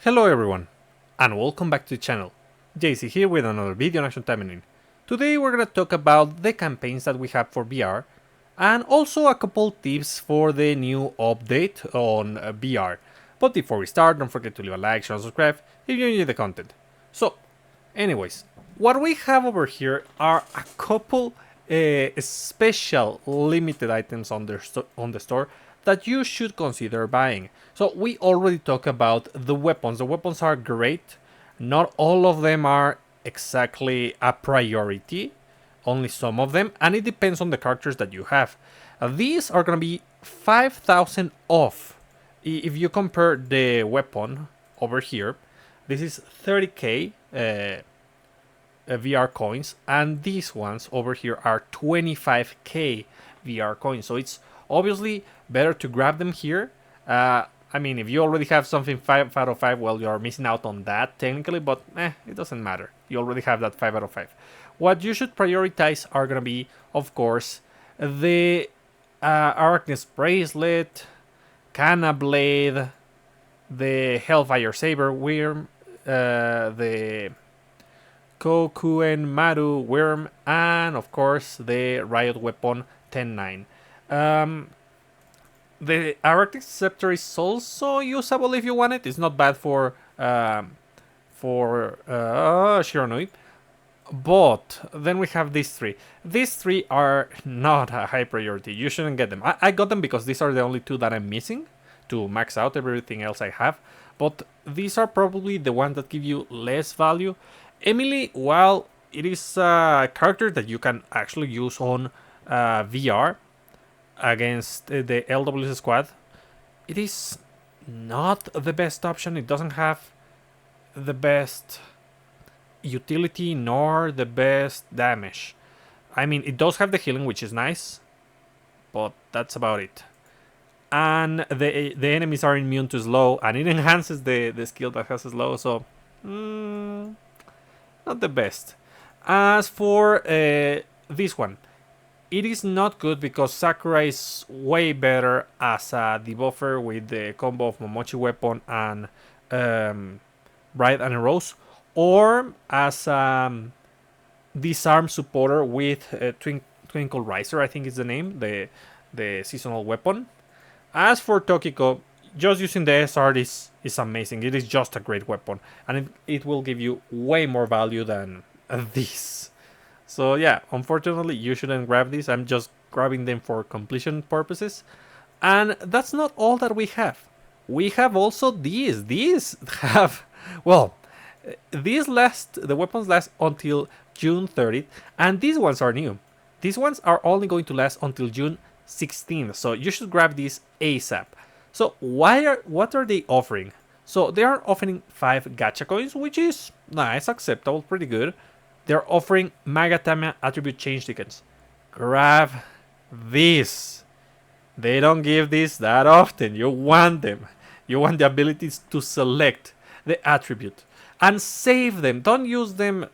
Hello everyone, and welcome back to the channel. JC here with another video on Action Taimanin. Today we're gonna talk about the campaigns that we have for VR, and also a couple tips for the new update on VR. But before we start, don't forget to leave a like, share, and subscribe if you enjoy the content. So, anyways, what we have over here are a couple special limited items on the store that you should consider buying. So we already talked about the weapons. The weapons are great. Not all of them are exactly a priority. Only some of them, and it depends on the characters that you have. These are gonna be 5,000 off. If you compare the weapon over here, this is 30k VR coins, and these ones over here are 25k VR coins. So it's obviously better to grab them here. I mean, if you already have something 5 out of 5, well, you're missing out on that technically, but it doesn't matter. You already have that 5 out of 5. What you should prioritize are gonna be, of course, the Arachnus Bracelet, Kana Blade, the Hellfire Saber Worm, the Kokuen Maru Worm, and of course the Riot Weapon 10-9. The Arachnid Scepter is also usable if you want it. It's not bad for Shiranui. But then we have these three. These three are not a high priority. You shouldn't get them. I got them because these are the only two that I'm missing to max out everything else I have. But these are probably the ones that give you less value. Emily, while it is a character that you can actually use on VR against the LWS squad, it is not the best option. It doesn't have the best utility nor the best damage. I mean, it does have the healing, which is nice, but that's about it. And the enemies are immune to slow, and it enhances the skill that has slow, so not the best. As for this one, it is not good because Sakura is way better as a debuffer with the combo of Momochi Weapon and Bright and Rose, or as disarm supporter with Twinkle Riser, I think is the name, the seasonal weapon. As for Tokiko, just using the SR is amazing. It is just a great weapon, and it will give you way more value than this. So yeah, unfortunately you shouldn't grab these. I'm just grabbing them for completion purposes. And that's not all that we have. We have also these. These have, well, the weapons last until June 30th, and these ones are new. These ones are only going to last until June 16th, so you should grab these ASAP. So what are they offering? So they are offering 5 gacha coins, which is nice, acceptable, pretty good. They're offering Magatama attribute change tickets. Grab these. They don't give this that often. You want them. You want the abilities to select the attribute and save them. Don't use them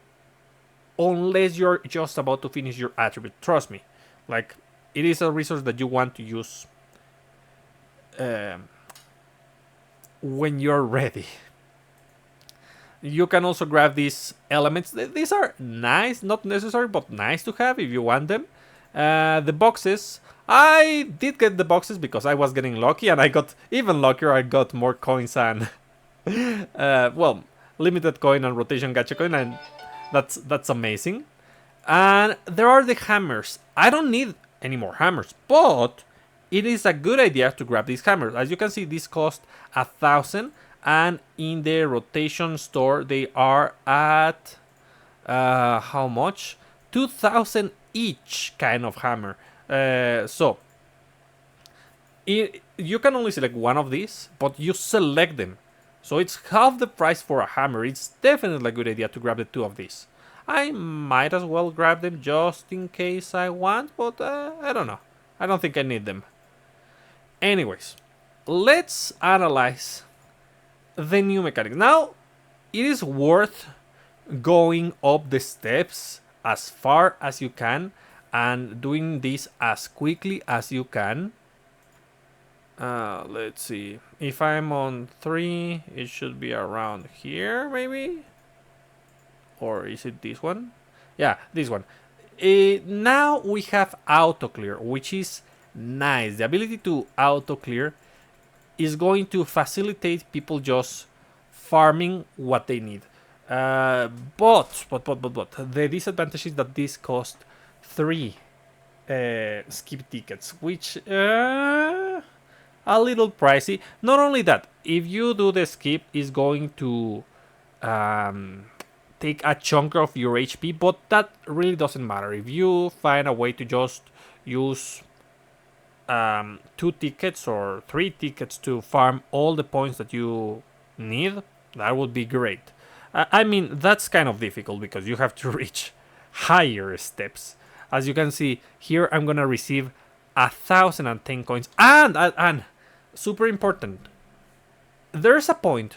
unless you're just about to finish your attribute. Trust me. Like, it is a resource that you want to use when you're ready. You can also grab these elements. These are nice, not necessary, but nice to have if you want them. The boxes. I did get the boxes because I was getting lucky, and I got even luckier. I got more coins and well, limited coin and rotation gacha coin, and that's amazing. And there are the hammers. I don't need any more hammers, but it is a good idea to grab these hammers. As you can see, these cost 1,000. And in the rotation store, they are at how much? 2,000 each kind of hammer. So you can only select one of these, but you select them. So it's half the price for a hammer. It's definitely a good idea to grab the 2 of these. I might as well grab them just in case I want, but I don't know. I don't think I need them. Anyways, let's analyze the new mechanics. Now, it is worth going up the steps as far as you can and doing this as quickly as you can Let's see. If I'm on 3, it should be around here, maybe? Or is it this one? Yeah, this one. Now we have auto clear, which is nice. The ability to auto clear is going to facilitate people just farming what they need. But the disadvantage is that this cost 3 skip tickets, which a little pricey. Not only that, if you do the skip, is going to um, take a chunk of your HP, but that really doesn't matter. If you find a way to just use 2 tickets or 3 tickets to farm all the points that you need, that would be great. I mean, that's kind of difficult because you have to reach higher steps. As you can see here, I'm gonna receive 1,010 coins, and super important, there's a point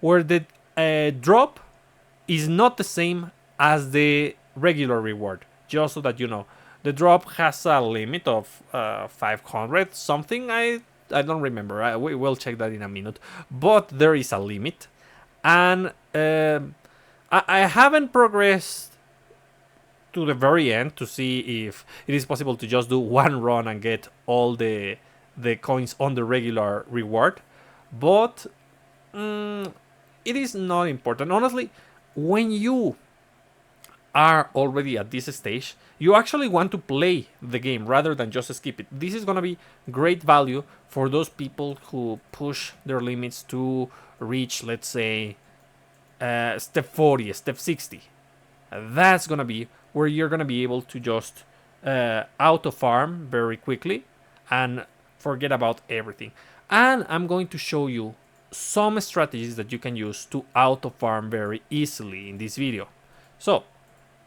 where the drop is not the same as the regular reward. Just so that you know, the drop has a limit of 500 something. I don't remember. We will check that in a minute. But there is a limit, and I haven't progressed to the very end to see if it is possible to just do one run and get all the coins on the regular reward. But it is not important. Honestly, when you are already at this stage, you actually want to play the game rather than just skip it. This is going to be great value for those people who push their limits to reach, let's say, step 40, step 60. That's going to be where you're going to be able to just auto farm very quickly and forget about everything. And I'm going to show you some strategies that you can use to auto farm very easily in this video. So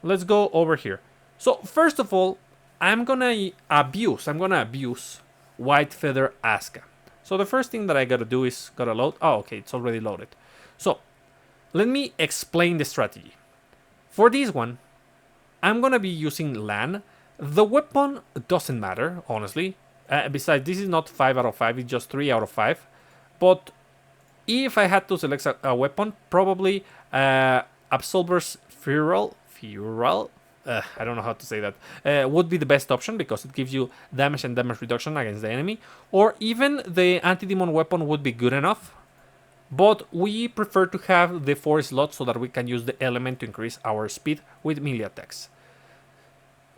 let's go over here. So first of all, I'm gonna abuse White Feather Aska. So the first thing that I gotta do is gotta load. Oh, okay, it's already loaded. So let me explain the strategy. For this one, I'm gonna be using Lan. The weapon doesn't matter, honestly. Besides, this is not 5 out of 5, it's just 3 out of 5. But if I had to select a weapon, probably Absolver's Fural, I don't know how to say that, would be the best option because it gives you damage and damage reduction against the enemy. Or even the anti-demon weapon would be good enough. But we prefer to have the 4 slots so that we can use the element to increase our speed with melee attacks.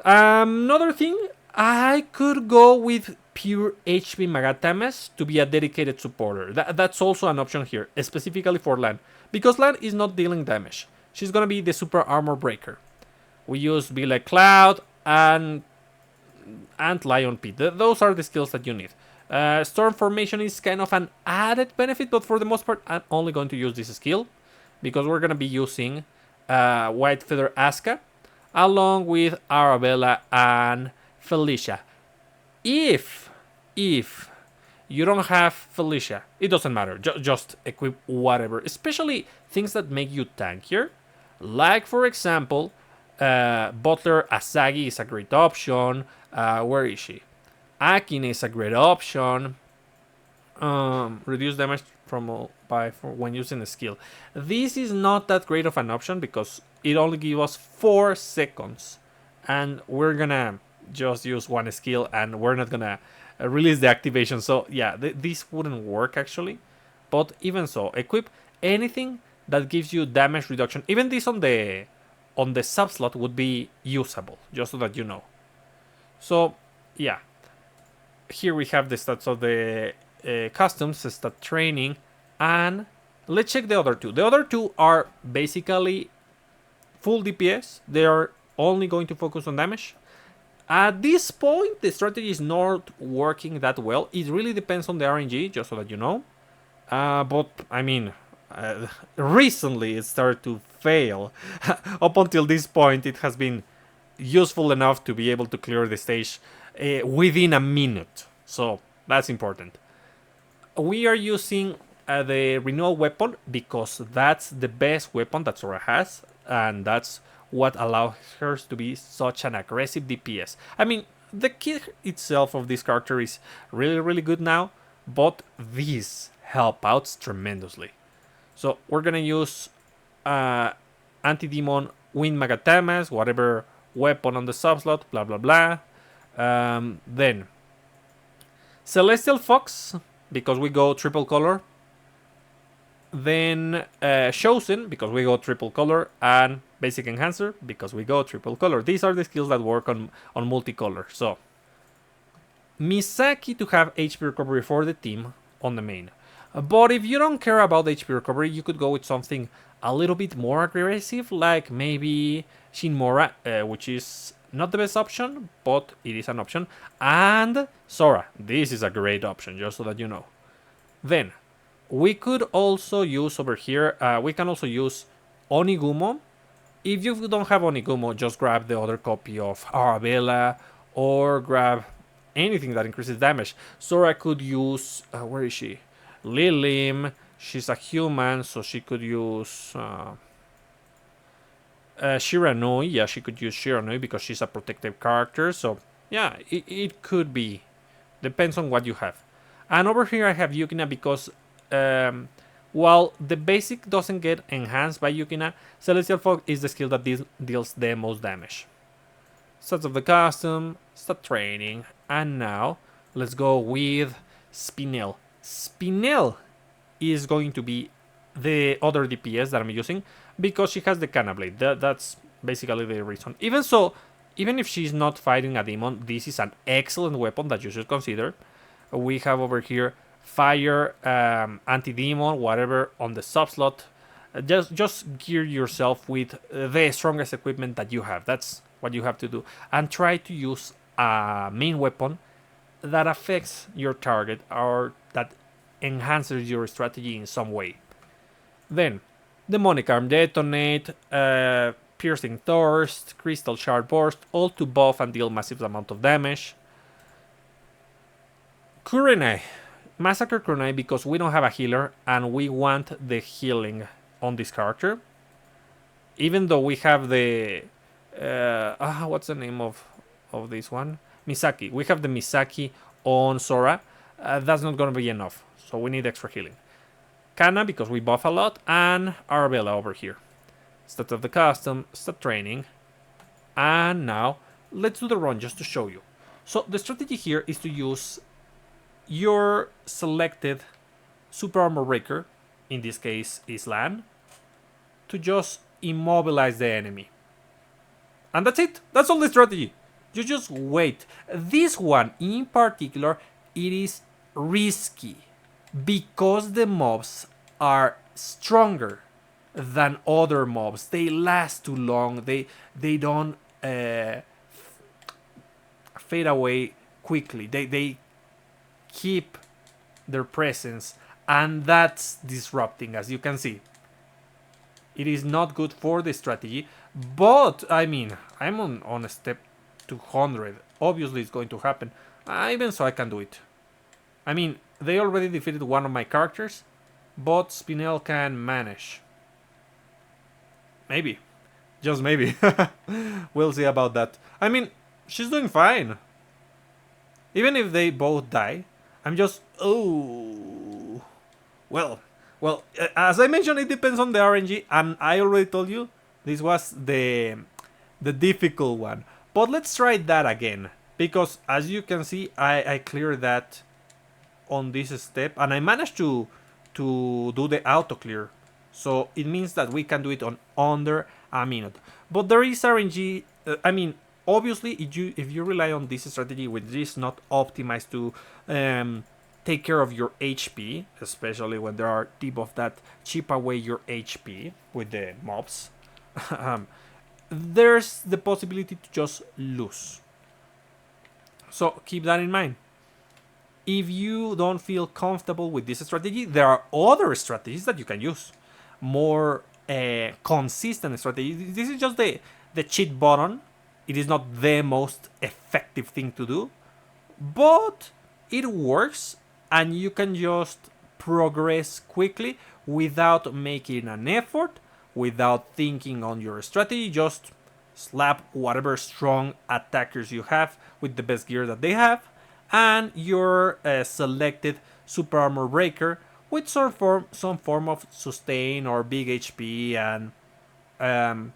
Another thing, I could go with pure HP Magatames to be a dedicated supporter. That's also an option here, specifically for Lan. Because Lan is not dealing damage. She's gonna be the super armor breaker. We use Be Like Cloud and Lion Pit. Those are the skills that you need. Storm Formation is kind of an added benefit, but for the most part, I'm only going to use this skill because we're gonna be using White Feather Aska along with Arabella and Felicia. If you don't have Felicia, it doesn't matter. Just equip whatever, especially things that make you tankier. Like, for example, Butler Asagi is a great option. Where is she? Akine is a great option. Reduce damage from when using a skill. This is not that great of an option because it only gives us 4 seconds. And we're gonna just use one skill and we're not gonna release the activation. So yeah, this wouldn't work actually. But even so, equip anything that gives you damage reduction. Even this on the sub slot would be usable, just so that you know. So yeah, here we have the stats of the customs, stat training, and let's check the other two. The other two are basically full DPS. They are only going to focus on damage. At this point, the strategy is not working that well. It really depends on the RNG, just so that you know. But, I mean, recently it started to fail. Up until this point, it has been useful enough to be able to clear the stage within a minute. So, that's important. We are using the renewal weapon because that's the best weapon that Sora has. And that's what allows her to be such an aggressive DPS. I mean, the kit itself of this character is really, really good now, but these help out tremendously. So we're gonna use uh, anti-demon wind magatamas, whatever weapon on the subslot, blah blah blah. Then Celestial Fox, because we go triple color. Then Chosen, because we go triple color, and Basic Enhancer, because we go triple color. These are the skills that work on multicolor. So Misaki to have HP recovery for the team on the main. But if you don't care about HP recovery, you could go with something a little bit more aggressive, like maybe Shinmora, which is not the best option, but it is an option. And Sora, this is a great option, just so that you know. Then, we could also use over here, we can also use Onigumo. If you don't have Onigumo, just grab the other copy of Arabella, or grab anything that increases damage. Sora could use, where is she? Lilim. She's a human, so she could use Shiranui. Yeah, she could use Shiranui because she's a protective character. So yeah, it could be. Depends on what you have. And over here I have Yukina because while the basic doesn't get enhanced by Yukina, Celestial Fog is the skill that deals the most damage. Stats of the custom, start training, and now let's go with Spinel. Spinel is going to be the other DPS that I'm using because she has the Kana Blade. That's basically the reason. Even so, even if she's not fighting a demon, this is an excellent weapon that you should consider. We have over here fire, anti-demon, whatever on the subslot. Just gear yourself with the strongest equipment that you have. That's what you have to do. And try to use a main weapon that affects your target or that enhances your strategy in some way. Then, Demonic Arm Detonate, Piercing Thirst, Crystal Shard Burst, all to buff and deal massive amount of damage. Kurenai, Massacre Kurenai because we don't have a healer and we want the healing on this character. Even though we have the... what's the name of this one? Misaki. We have the Misaki on Sora. That's not going to be enough. So we need extra healing. Kana because we buff a lot. And Arabella over here. Stats of the custom. Start training. And now let's do the run just to show you. So the strategy here is to use your selected Super Armor Breaker. In this case Islan. To just immobilize the enemy. And that's it. That's all the strategy. You just wait. This one in particular, it is risky because the mobs are stronger than other mobs. They last too long. They don't fade away quickly. They keep their presence, and that's disrupting, as you can see. It is not good for the strategy, but I mean, I'm on a step 200. Obviously, it's going to happen. Even so, I can do it. I mean, they already defeated one of my characters, but Spinel can manage. Maybe. Just maybe. We'll see about that. I mean, she's doing fine. Even if they both die, I'm just... Oh... Well, as I mentioned, it depends on the RNG, and I already told you, this was the difficult one. But let's try that again, because as you can see, I cleared that on this step, and I managed to do the auto clear. So it means that we can do it on under a minute. But there is RNG. I mean, obviously, if you rely on this strategy, which is not optimized to take care of your HP, especially when there are debuffs that chip away your HP with the mobs. There's the possibility to just lose. So keep that in mind. If you don't feel comfortable with this strategy, there are other strategies that you can use. More consistent strategies. This is just the cheat button. It is not the most effective thing to do, but it works, and you can just progress quickly without making an effort, without thinking on your strategy. Just slap whatever strong attackers you have with the best gear that they have, and your selected Super Armor Breaker with some form of sustain or big HP and um,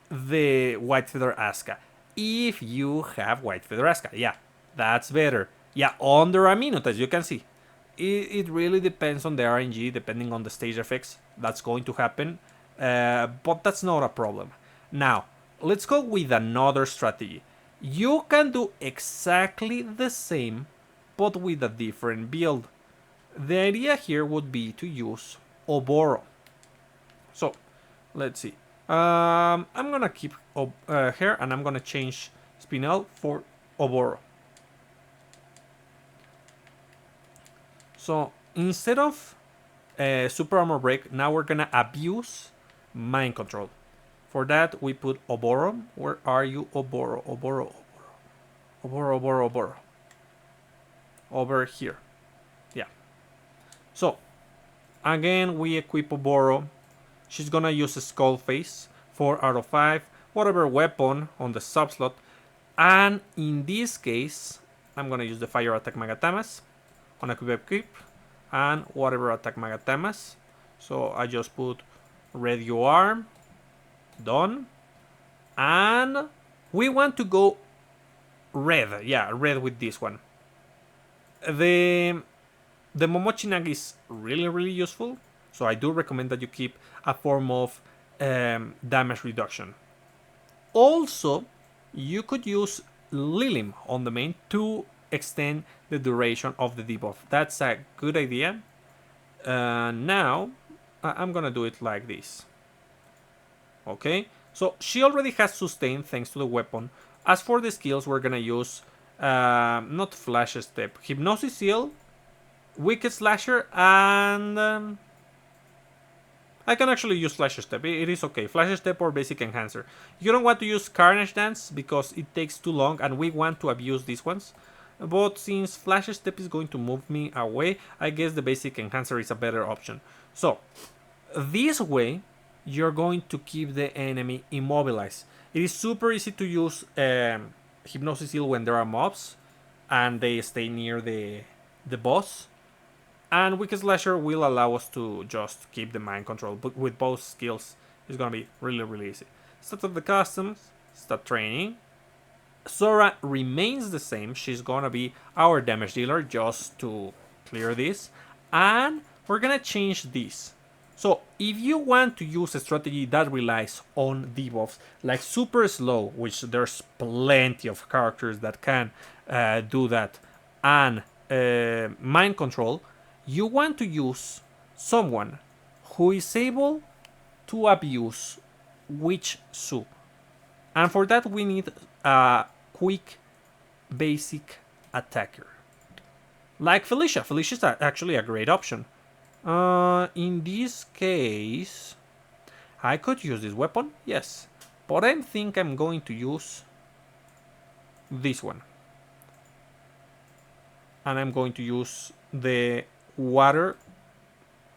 the White Feather Aska. If you have White Feather Aska, yeah, that's better. Yeah, under a minute, as you can see. It really depends on the RNG, depending on the stage effects that's going to happen, but that's not a problem. Now, let's go with another strategy. You can do exactly the same, but with a different build. The idea here would be to use Oboro. So, let's see. I'm gonna keep here, and I'm gonna change Spinel for Oboro. So instead of Super Armor Break, now we're gonna abuse Mind Control. For that, we put Oboro. Where are you, Oboro? Oboro, Oboro, Oboro, Oboro, Oboro. Over here. Yeah. So again, we equip Oboro. She's gonna use a Skull Face, 4 out of 5, whatever weapon on the subslot. And in this case, I'm gonna use the Fire Attack Magatamas on equip, and whatever attack Magatamas. So I just put Radio Arm, done. And we want to go red. Yeah, red with this one. The Momochi Nagi is really useful. So I do recommend that you keep a form of damage reduction. Also, you could use Lilim on the main to extend the duration of the debuff. That's a good idea. Now, I'm gonna do it like this. Okay, so she already has sustain thanks to the weapon. As for the skills, we're gonna use not Flash Step, Hypnosis Seal, Wicked Slasher, and I can actually use Flash Step. It is okay. Flash Step or Basic Enhancer. You don't want to use Carnage Dance because it takes too long, and we want to abuse these ones. But since Flash Step is going to move me away, I guess the Basic Enhancer is a better option. So, this way, you're going to keep the enemy immobilized. It is super easy to use Hypnosis Seal when there are mobs and they stay near the boss. And Wicked Slasher will allow us to just keep the mind control. But with both skills, it's gonna be really easy. Start of the customs, start training. Sora remains the same. She's gonna be our damage dealer just to clear this. And we're gonna change this. So if you want to use a strategy that relies on debuffs, like super slow, which there's plenty of characters that can do that, and mind control, you want to use someone who is able to abuse Witch Su. And for that we need a quick basic attacker. Like Felicia. Felicia is actually a great option. In this case, I could use this weapon, yes. But I think I'm going to use this one. And I'm going to use the Water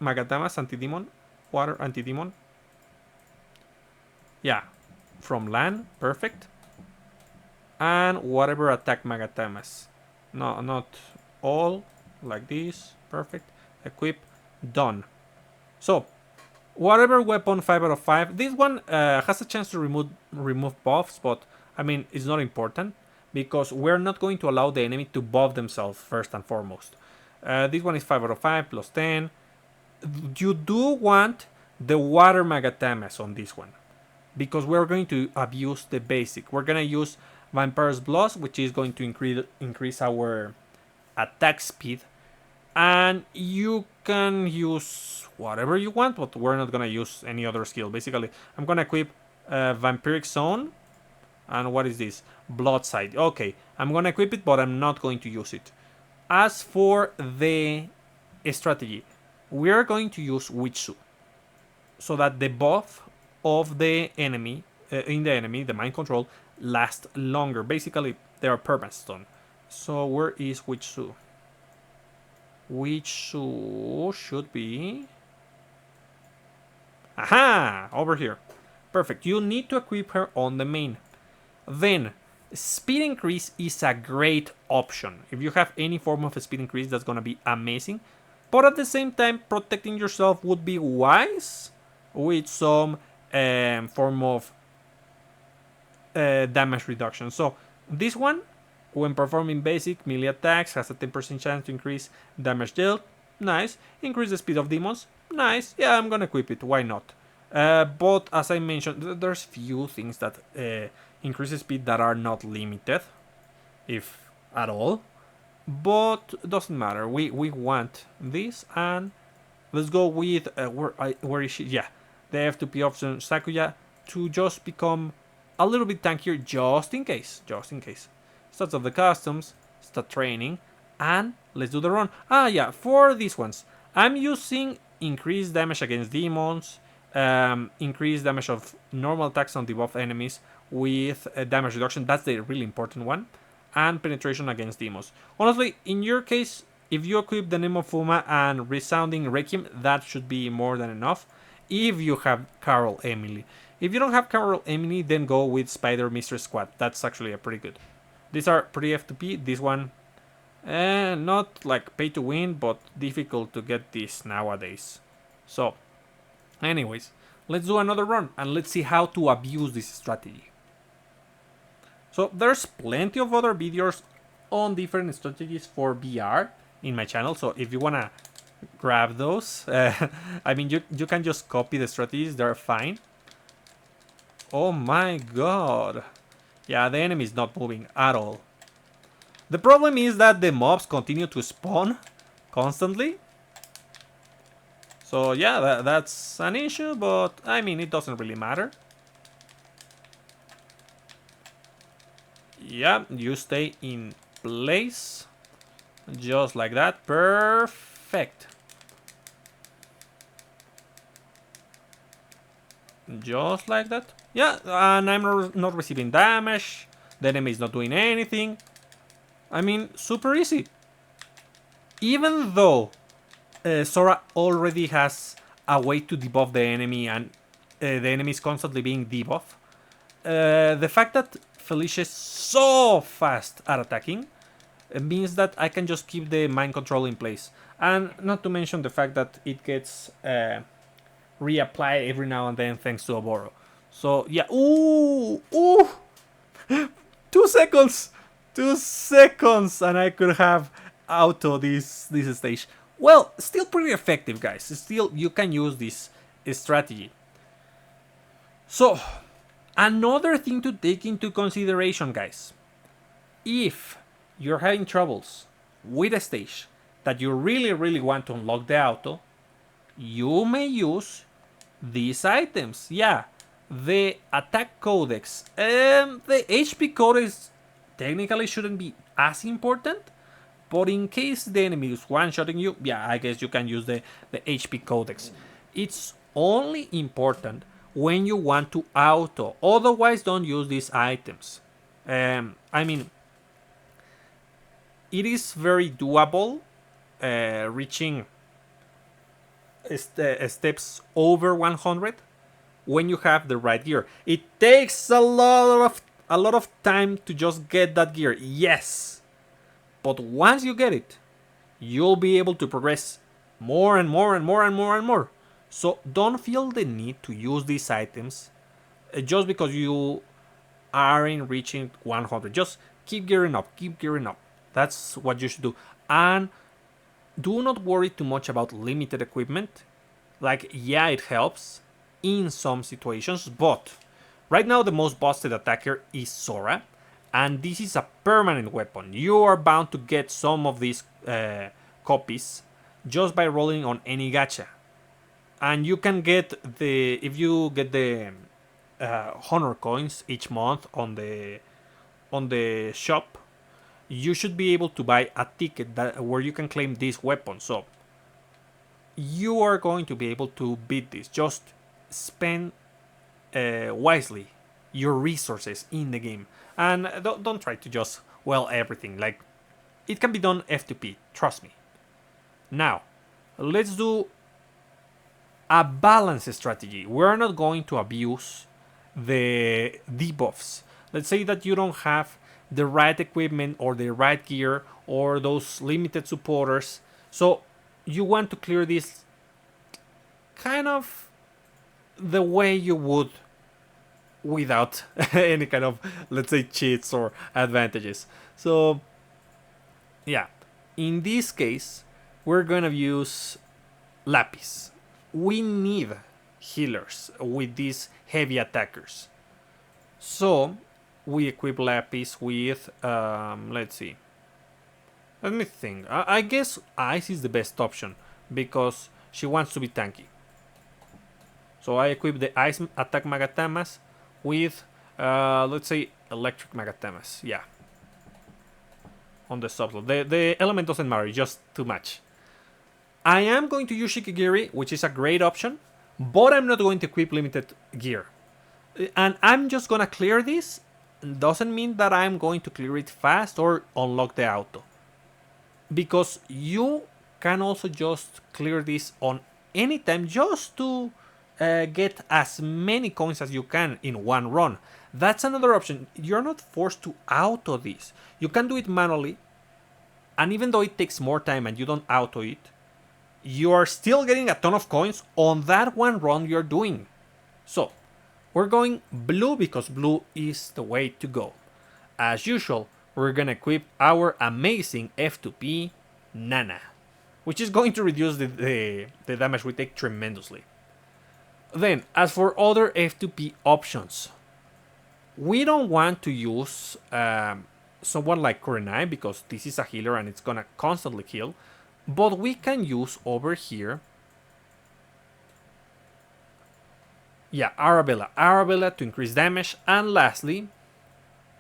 Magatamas Anti-Demon. Water Anti-Demon. Yeah, from land, perfect. And whatever attack Magatamas. No, not all, like this, perfect. Equip, done. So, whatever weapon 5 out of 5. This one has a chance to remove buffs, but I mean, it's not important because we're not going to allow the enemy to buff themselves first and foremost. This one is 5 out of 5 plus 10. You do want the Water Magatamas on this one because we're going to abuse the basic. We're going to use Vampire's Blood, which is going to increase our attack speed. And you can use whatever you want, but we're not going to use any other skill. Basically, I'm going to equip Vampiric Zone. And what is this? Blood Sight. Okay, I'm going to equip it, but I'm not going to use it. As for the strategy, we are going to use Witsu. So that the buff of the enemy, the mind control, lasts longer. Basically, they are perma-stun. So where is Witsu? Witsu should be... Aha! Over here. Perfect. You need to equip her on the main. Then, Speed increase is a great option. If you have any form of speed increase, that's gonna be amazing. But at the same time, protecting yourself would be wise with some form of damage reduction. So this one, when performing basic melee attacks, has a 10% chance to increase damage dealt. Nice. Increase the speed of demons. Nice. Yeah, I'm gonna equip it. Why not? But as I mentioned, there's few things that increase the speed that are not limited, if at all. But it doesn't matter. We want this, and let's go with where is she? Yeah, the F2P option Sakuya to just become a little bit tankier, just in case. Just in case. Stats of the customs, start training, and let's do the run. Ah, yeah, for these ones, I'm using increased damage against demons, increased damage of normal attacks on debuffed enemies with damage reduction. That's the really important one, and penetration against demons. Honestly, in your case, if you equip the name of Fuma and resounding Requiem, that should be more than enough. If you have Carol Emily. If you don't have Carol Emily, then go with Spider Mistress Squad. That's actually a pretty good. These are pretty F2P. This one, not like pay to win, but difficult to get this nowadays. So, anyways, let's do another run and let's see how to abuse this strategy. So there's plenty of other videos on different strategies for BR in my channel. So if you wanna grab those, I mean you can just copy the strategies. They're fine. Oh my god. Yeah, the enemy is not moving at all. The problem is that the mobs continue to spawn constantly. So yeah, that's an issue, but I mean it doesn't really matter. Yeah, you stay in place. Just like that. Perfect. Just like that. Yeah, and I'm not receiving damage. The enemy is not doing anything. I mean, super easy. Even though Sora already has a way to debuff the enemy and the enemy is constantly being debuffed, the fact that Felicia is so fast at attacking means that I can just keep the mind control in place. And not to mention the fact that it gets reapplied every now and then thanks to Oboro. So yeah, ooh, 2 seconds, 2 seconds, and I could have auto this stage. Well, still pretty effective, guys. Still, you can use this strategy. So, another thing to take into consideration, guys. If you're having troubles with a stage that you really want to unlock the auto, you may use these items. Yeah, the attack codex. The HP codex technically shouldn't be as important, but in case the enemy is one-shotting you, yeah, I guess you can use the HP codex. It's only important when you want to auto. Otherwise, don't use these items. I mean, it is very doable reaching steps over 100 when you have the right gear. It takes a lot of time to just get that gear, yes, but once you get it, you'll be able to progress more and more and more and more and more. So don't feel the need to use these items just because you aren't reaching 100. Just keep gearing up, keep gearing up. That's what you should do. And do not worry too much about limited equipment. Like, yeah, it helps in some situations, but right now the most busted attacker is Sora, and this is a permanent weapon. You are bound to get some of these copies just by rolling on any gacha. And you can get if you get the honor coins each month on the shop, you should be able to buy a ticket where you can claim this weapon. So you are going to be able to beat this. Just spend wisely your resources in the game, and don't try to just everything. Like, it can be done F2P, trust me. Now let's do a balanced strategy. We're not going to abuse the debuffs. Let's say that you don't have the right equipment or the right gear or those limited supporters. So you want to clear this kind of the way you would without any kind of, let's say, cheats or advantages. So yeah, in this case, we're gonna use Lapis. We need healers with these heavy attackers. So we equip Lapis with, let's see. Let me think. I guess Ice is the best option because she wants to be tanky. So I equip the Ice attack Magatamas with, let's say, Electric Magatamas. Yeah. On the subslot. The element doesn't matter, just too much. I am going to use Shikigiri, which is a great option, but I'm not going to equip limited gear. And I'm just gonna clear this. Doesn't mean that I'm going to clear it fast or unlock the auto. Because you can also just clear this on any time just to get as many coins as you can in one run. That's another option. You're not forced to auto this. You can do it manually, and even though it takes more time and you don't auto it, you are still getting a ton of coins on that one run you're doing. So, we're going blue because blue is the way to go. As usual, we're gonna equip our amazing F2P Nana, which is going to reduce the damage we take tremendously. Then, as for other F2P options, we don't want to use someone like Kurenai because this is a healer and it's gonna constantly heal. But we can use over here, yeah, Arabella. Arabella to increase damage. And lastly,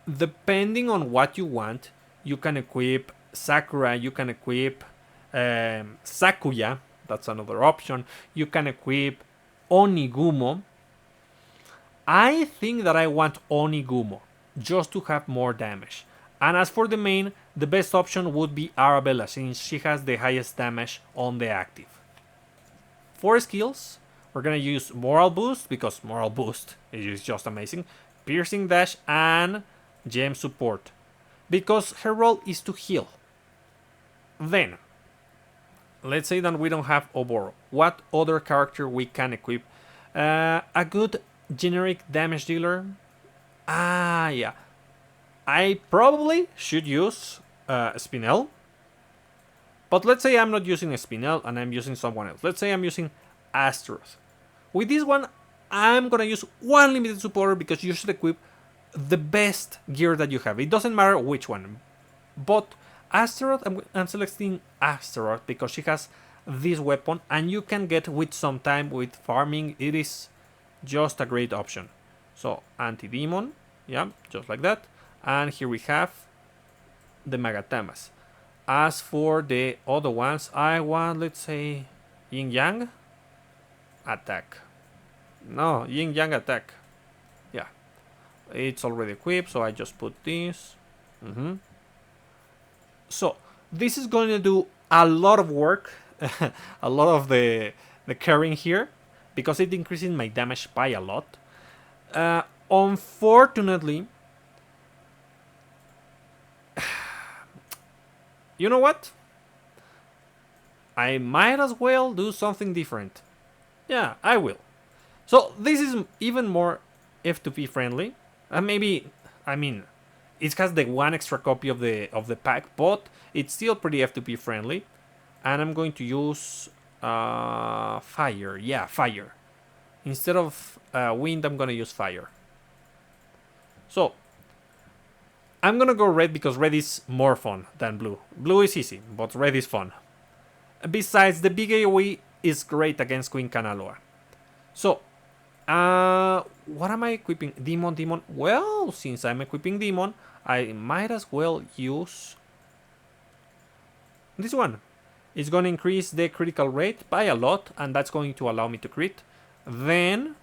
depending on what you want, you can equip Sakura, you can equip Sakuya, that's another option. You can equip Onigumo. I think that I want Onigumo just to have more damage. And as for the main, the best option would be Arabella since she has the highest damage on the active. For skills, we're gonna use Moral Boost because Moral Boost is just amazing. Piercing Dash and Gem Support because her role is to heal. Then, let's say that we don't have Oboro. What other character we can equip? A good generic damage dealer? Yeah. I probably should use Spinel. But let's say I'm not using Spinel and I'm using someone else. Let's say I'm using Astaroth. With this one, I'm gonna use one limited supporter because you should equip the best gear that you have. It doesn't matter which one. But Astaroth, I'm selecting Astaroth because she has this weapon and you can get with some time with farming. It is just a great option. So anti-demon, yeah, just like that. And here we have the Magatamas. As for the other ones, I want, let's say, Yin Yang attack. No, Yin Yang attack. Yeah, it's already equipped, so I just put this. So this is going to do a lot of work, a lot of the carrying here, because it increases my damage by a lot. Unfortunately, you know what? I might as well do something different. Yeah, I will. So this is even more F2P friendly. Maybe, I mean, it has the one extra copy of the pack, but it's still pretty F2P friendly. And I'm going to use fire. Yeah, fire. Instead of wind, I'm gonna use fire. So I'm gonna go red because red is more fun than blue. Blue is easy, but red is fun. Besides, the big AoE is great against Queen Kanaloa. So, what am I equipping? Demon. Well, since I'm equipping Demon, I might as well use this one. It's going to increase the critical rate by a lot, and that's going to allow me to crit. Then,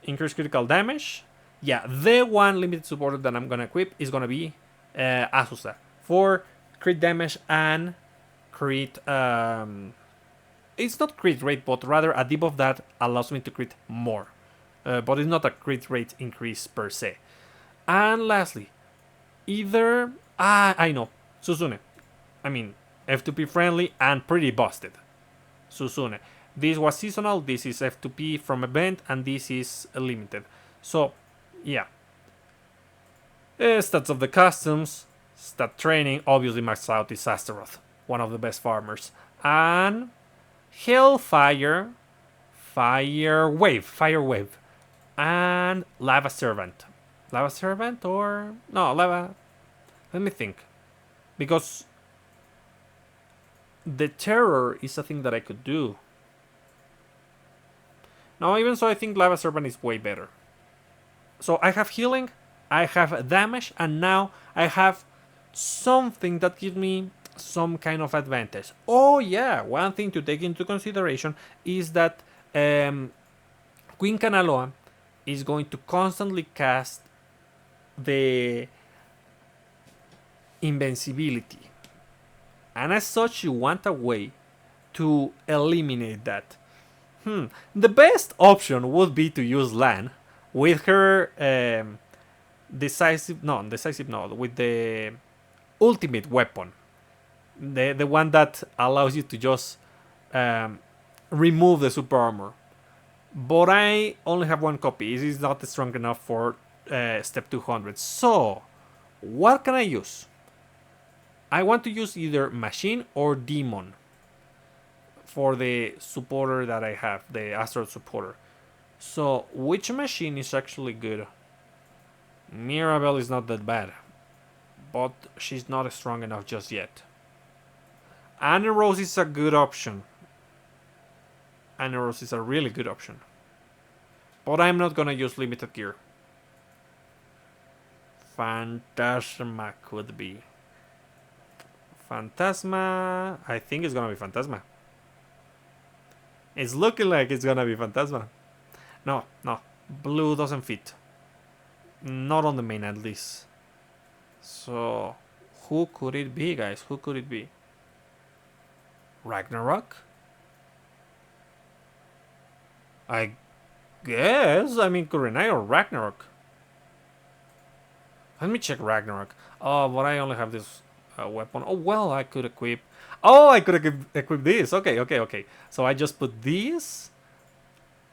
increase critical damage. Yeah, the one limited supporter that I'm going to equip is going to be Azusa for crit damage and crit. It's not crit rate, but rather a debuff that allows me to crit more. But it's not a crit rate increase per se. And lastly, Either I know, Susune. I mean, F2P friendly and pretty busted. Susune. This was seasonal, this is F2P from event, and this is limited. So, yeah. Stats of the customs, stat training, obviously maxed out is Astaroth, one of the best farmers. And Hellfire, Fire Wave, and Lava Servant. Lava Servant or... No, Lava... Let me think. Because the Terror is a thing that I could do. No, even so, I think Lava Servant is way better. So I have healing, I have damage, and now I have something that gives me some kind of advantage. Oh yeah, one thing to take into consideration is that Queen Kanaloa is going to constantly cast the invincibility. And as such, you want a way to eliminate that. The best option would be to use Lan with her decisive no, with the ultimate weapon. The one that allows you to just remove the super armor. But I only have one copy. It is not strong enough for step 200. So, what can I use? I want to use either machine or demon for the supporter that I have, the Astral supporter. So, which machine is actually good? Mirabelle is not that bad, but she's not strong enough just yet. Anna Rose is a good option. Anna Rose is a really good option. But I'm not gonna use limited gear. Phantasma could be. Phantasma... I think it's gonna be Phantasma. It's looking like it's gonna be Phantasma. No. Blue doesn't fit. Not on the main at least. So... who could it be, guys? Who could it be? Ragnarok? I guess. I mean, Kurenai or Ragnarok. Let me check Ragnarok. Oh, but I only have this weapon. Oh, well, I could equip... Oh, I could equip this. Okay. So I just put this.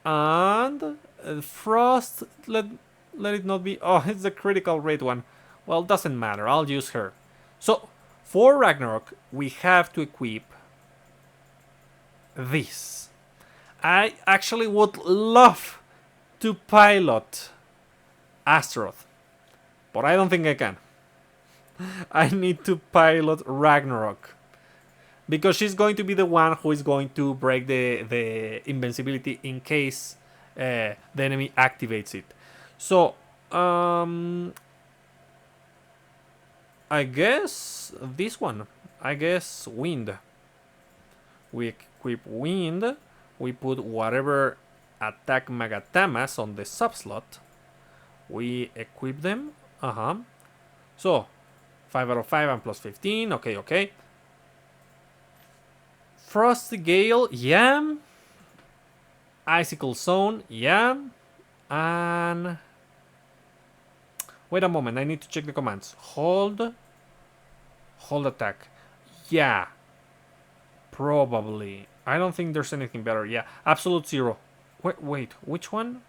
And... Frost... Let it not be... Oh, it's the critical rate one. Well, doesn't matter. I'll use her. So, for Ragnarok, we have to equip... this. I actually would love to pilot Astaroth, but I don't think I can. I need to pilot Ragnarok because she's going to be the one who is going to break the invincibility in case the enemy activates it. So I guess this one. I guess wind. We equip wind. We put whatever attack Magatamas on the subslot. We equip them. So, 5 out of 5 and plus 15. Okay. Frosty Gale, yeah. Icicle Zone, yeah. And... wait a moment, I need to check the commands. Hold attack. Yeah. Probably. I don't think there's anything better. Yeah, Absolute Zero. Wait, which one?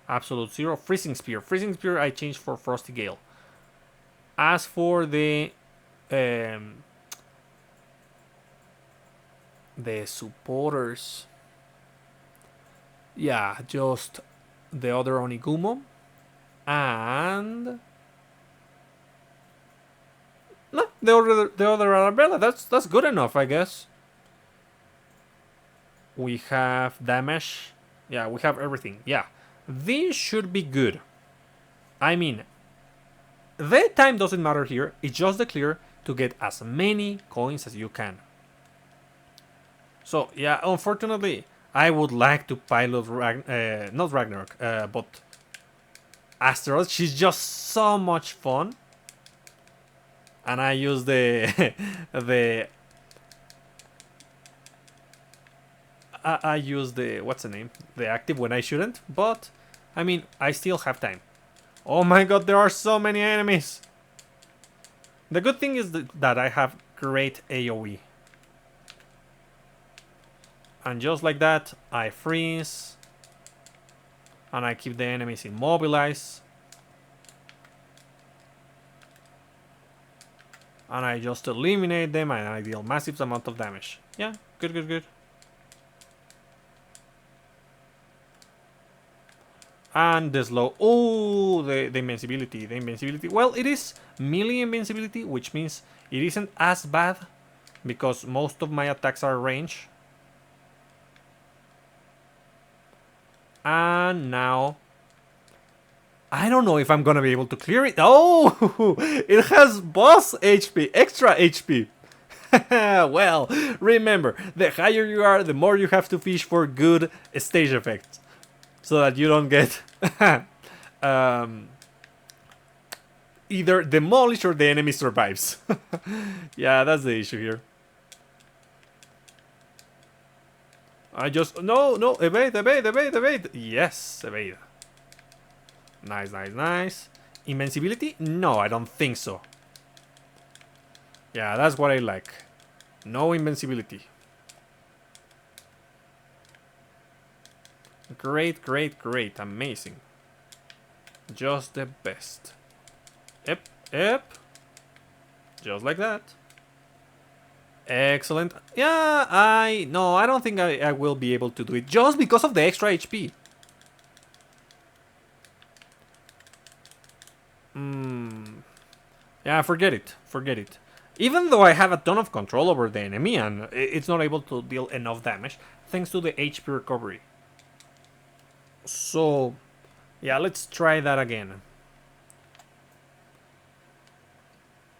Absolute Zero. Freezing Spear. Freezing Spear I changed for Frosty Gale. As for the supporters, yeah, just the other Onigumo and no, the other Arabella. That's good enough, I guess. We have damage. Yeah, we have everything. Yeah, this should be good. I mean, the time doesn't matter here. It's just the clear to get as many coins as you can. So, yeah, unfortunately, I would like to pilot not Ragnarok, but Astaroth. She's just so much fun. And I use the I use the, what's the name? The active when I shouldn't. But, I mean, I still have time. Oh my god, there are so many enemies. The good thing is that I have great AoE. And just like that, I freeze. And I keep the enemies immobilized. And I just eliminate them and I deal massive amount of damage. Yeah, good, good, good. And the slow. Oh, the invincibility. The invincibility. Well, it is melee invincibility, which means it isn't as bad because most of my attacks are range. And now I don't know if I'm gonna be able to clear it. Oh, it has boss HP, extra HP. Well, remember, the higher you are, the more you have to fish for good stage effects. So that you don't get either demolished or the enemy survives. Yeah, that's the issue here. I just... No, no, evade, evade, evade, evade. Yes, evade. Nice, nice, nice. Invincibility? No, I don't think so. Yeah, that's what I like. No invincibility. Great, great, great. Amazing. Just the best. Yep, yep. Just like that. Excellent. Yeah, I don't think I will be able to do it just because of the extra HP. Yeah, forget it. Forget it. Even though I have a ton of control over the enemy and it's not able to deal enough damage thanks to the HP recovery. So, yeah, let's try that again.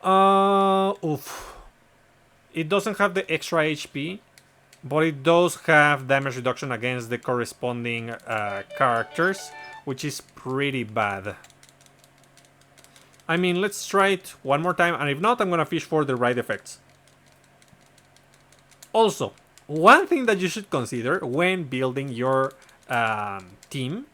Oof. It doesn't have the extra HP, but it does have damage reduction against the corresponding characters, which is pretty bad. I mean, let's try it one more time, and if not, I'm gonna fish for the right effects. Also, one thing that you should consider when building your team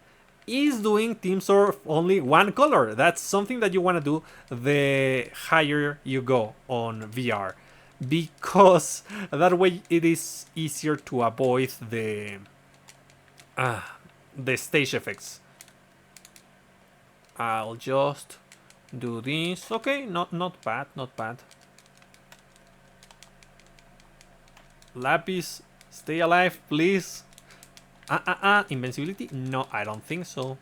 is doing teams of only one color. That's something that you want to do the higher you go on VR, because that way it is easier to avoid the stage effects. I'll just do this. Okay, not bad, not bad. Lapis, stay alive, please. Invincibility? No, I don't think so.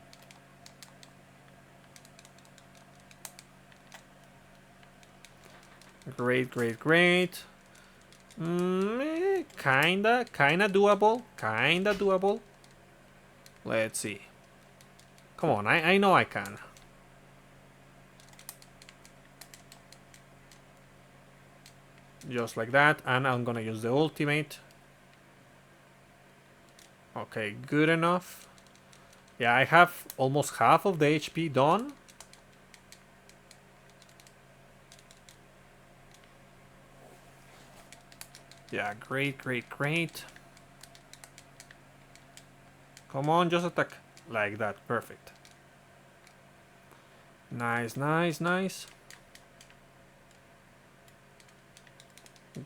Great, great, great. Kinda doable. Kinda doable. Let's see. Come on, I know I can. Just like that, and I'm gonna use the ultimate. Okay, good enough. Yeah, I have almost half of the HP done. Yeah, great, great, great. Come on, just attack. Like that, perfect. Nice, nice, nice.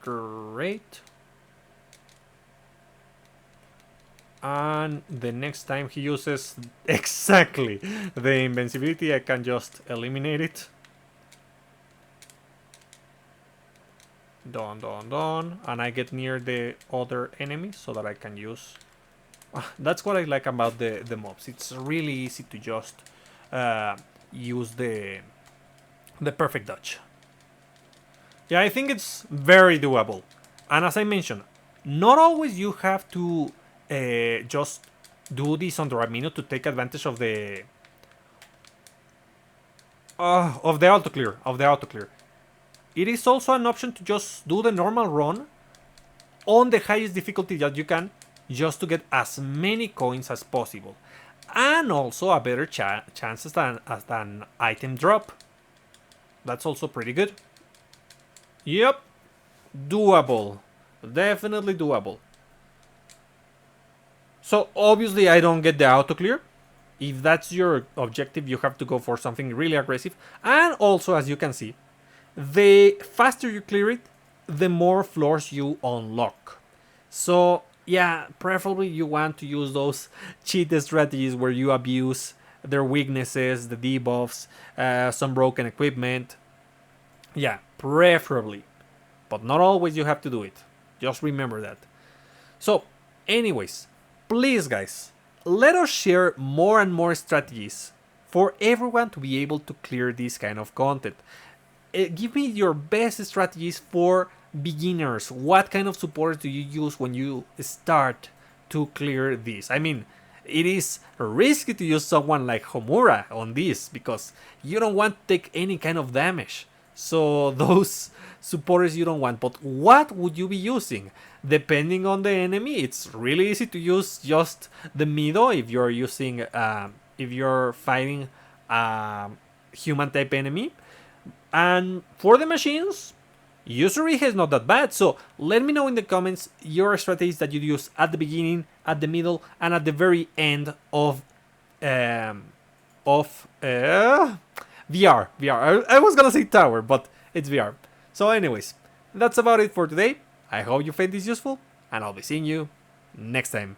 Great. And the next time he uses exactly the invincibility, I can just eliminate it. Done, done, done. And I get near the other enemy so that I can use... That's what I like about the mobs. It's really easy to just use the perfect dodge. Yeah, I think it's very doable. And as I mentioned, not always you have to just do this under a minute to take advantage of the auto clear. It is also an option to just do the normal run on the highest difficulty that you can, just to get as many coins as possible, and also a better chances than an item drop. That's also pretty good. Yep, doable, definitely doable. So obviously I don't get the auto clear. If that's your objective, you have to go for something really aggressive. And also, as you can see, the faster you clear it, the more floors you unlock. So yeah, preferably you want to use those cheat strategies where you abuse their weaknesses, the debuffs, some broken equipment. Yeah, preferably, but not always you have to do it. Just remember that. So, anyways, please guys, let us share more and more strategies for everyone to be able to clear this kind of content. Give me your best strategies for beginners. What kind of supports do you use when you start to clear this? I mean, it is risky to use someone like Homura on this because you don't want to take any kind of damage. So those supporters you don't want. But what would you be using? Depending on the enemy, it's really easy to use just the middle if you're using if you're fighting a human type enemy. And for the machines, usually is not that bad. So let me know in the comments your strategies that you use at the beginning, at the middle, and at the very end of um, VR. VR. I was gonna say tower, but it's VR. So, anyways, that's about it for today. I hope you find this useful, and I'll be seeing you next time.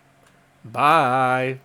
Bye.